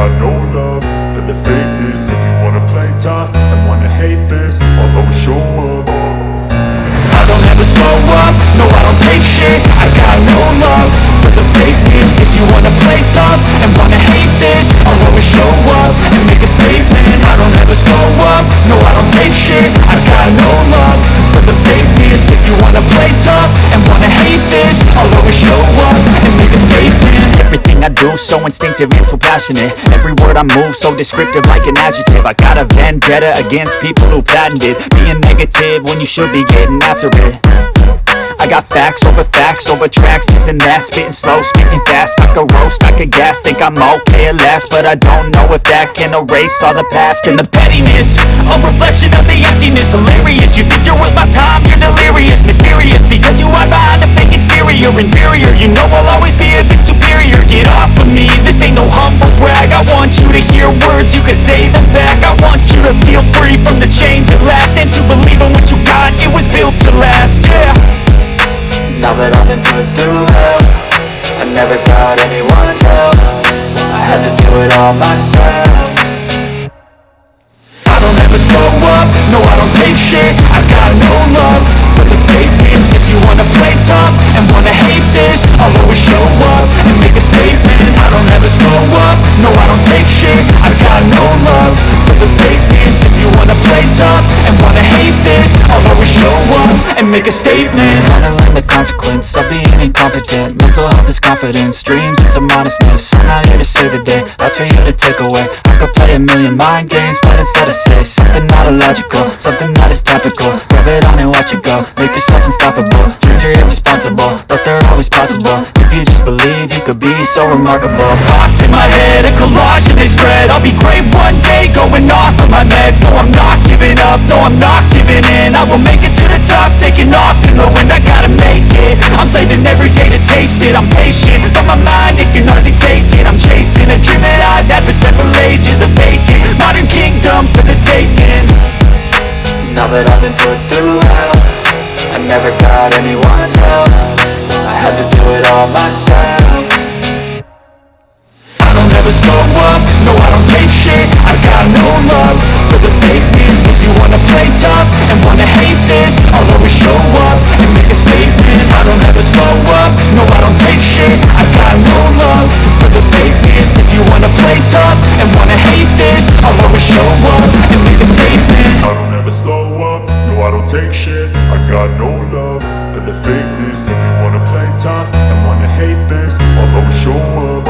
got no love for the fakeness. If you wanna play tough and wanna hate this, I'll always show up. I don't ever slow up, no I don't take shit. I got no love for the fakeness. If you wanna play tough and wanna hate this, I'll always show up and make a statement. I don't ever slow up, no I don't take shit. I got no love for the fakeness. If you wanna play tough and wanna hate this, I'll always show up and make a statement. Everything I do so instinctive and so passionate. Every word I move so descriptive like an adjective. I got a vendetta against people who patented being negative when you should be getting after it. I got facts over tracks, this and that. Spitting slow, speaking fast, I could roast, I could gas. Think I'm okay at last, but I don't know if that can erase all the past. And the pettiness, a reflection of the emptiness. Hilarious, you think you're worth my time, you're delirious. Mysterious, because you are behind a fake exterior. Inferior, you know I'll always be a bit superior. Get off of me, this ain't no humble brag. I want you to hear words, you can say them back. I want you to feel free from the chains at last, and to believe in what you got, it was built to last, yeah. Now that I've been put through hell, I never got anyone's help. I had to do it all myself. I don't ever slow up, no I don't take shit. I got no love for the fakeness. If you wanna play tough and wanna hate this, I'll always show up and make a statement. I don't ever slow up, no I don't take shit. I got no love for the fakeness. If you wanna play tough and wanna hate this, I'll always show up and make a statement. Gotta learn the consequence of being incompetent. Mental health is confidence, dreams into modestness. I'm not here to save the day, that's for you to take away. I could play a million mind games, but instead I say something not illogical, something that is topical. Grab it on and watch it go, make yourself unstoppable. Dreams are irresponsible, but they're always possible. If you just believe, you could be so remarkable. Thoughts in my head, a collage and they spread. I'll be great one day, going off of my meds. No I'm not giving up, no I'm not giving in. I will make it to the top, taking off in the wind. I gotta make it, I'm saving every day to taste it. I'm patient, but my mind, it can hardly take it. I'm chasing a dream that I've had for several ages. A vacant, modern kingdom for the taking. Now that I've been put through hell, I never got anyone's help. I had to do it all myself. I don't ever slow up, no I don't take shit. I got no love for the fakeness. If you wanna play tough and wanna hate this, I'll always show up and make a statement. I don't ever slow up, no I don't take shit. I got no love for the fakeness. If you wanna play tough and wanna hate this, I'll always show up and make a statement. I don't ever slow up, no I don't take shit. I got no love for the fakeness. If you wanna play tough and wanna hate this, I'll always show up.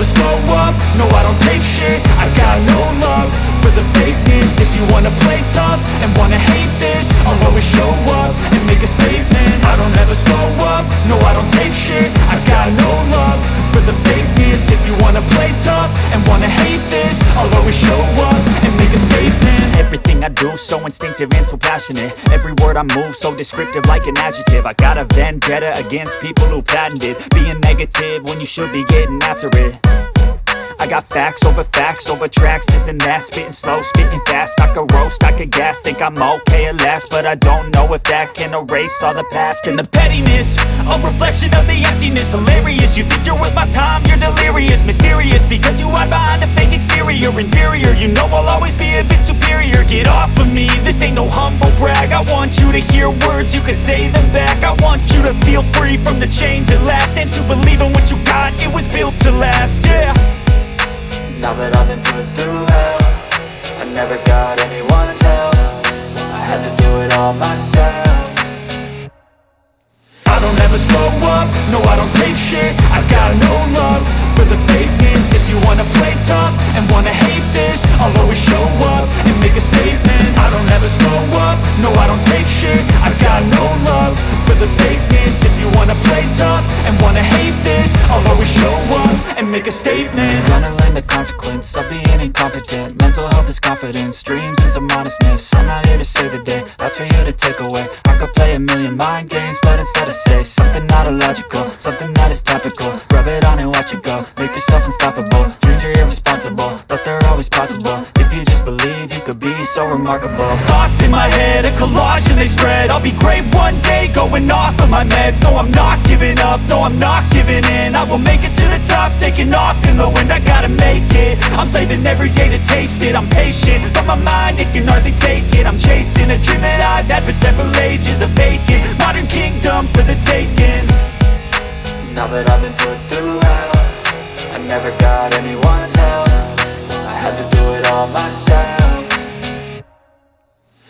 never slow up, no I don't take shit. I got no love for the fakeness. If you wanna play tough and wanna hate this, I'll always show up and make a statement. I don't ever slow up, no I don't take shit. I got no love for the fakeness. If you wanna play tough and wanna hate this, I'll always show up and make a statement. Everything I do so instinctive and so passionate. Every word I move so descriptive like an adjective. I got a vendetta against people who patented being negative when you should be getting after it. I got facts over tracks, this and that. Spitting slow, spitting fast. I could roast, I could gas. Think I'm okay at last, but I don't know if that can erase all the past. And the pettiness, a reflection of the emptiness. Hilarious, you think you're worth my time, you're delirious. Mysterious, because you hide behind a fake exterior. Inferior, you know I'll always be a bit superior. Get off of me, this ain't no humble brag. I want you to hear words, you can say them back. I want you to feel free from the chains at last, and to believe in what you got, it was built to last, yeah. Now that I've been put through hell, I never got anyone's help. I had to do it all myself. I don't ever slow up, no I don't take shit. I got no love for the fakeness. If you wanna play tough and wanna hate this, I'll always show up and make a statement. I don't ever slow up, no I don't take shit. I got no love for the fakeness. If you wanna play tough and wanna hate this, I'll always show up and make a statement. Gonna learn the consequence of being incompetent. Mental health is confidence, dreams into modestness. I'm not here to save the day, that's for you to take away. I could play a million mind games, but instead I say something not illogical, something that is topical. Rub it on and watch it go, make yourself unstoppable. Dreams are irresponsible, but they're always possible. If you just believe, you could be so remarkable. Thoughts in my head, a collage and they spread. I'll be great one day, going off of my meds. No, I'm not giving up, no, I'm not giving in. I will make it to the top, taking off in the wind. I gotta make it, I'm saving every day to taste it. I'm patient, but my mind, it can hardly take it. I'm chasing a dream that I've had for several ages. A vacant, modern kingdom for the taking. Now that I've been put through hell, I never got anyone's help. I had to do it all myself.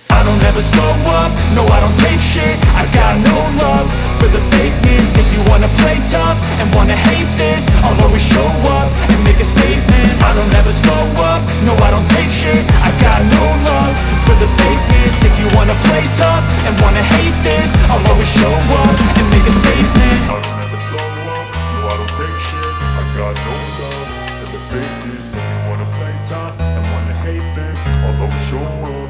I don't ever slow up, no I don't take shit. I got no love for the fakeness. If you wanna play tough and wanna hate this, I'll always show up and make a statement. I don't ever slow up, no I don't take shit. I got no love for the fakeness. If you wanna play tough and wanna hate this, I'll always show up and make a statement. I don't ever slow up, no I don't take shit. I got no love for the fakeness. If you wanna play tough and wanna hate this, I'll always show up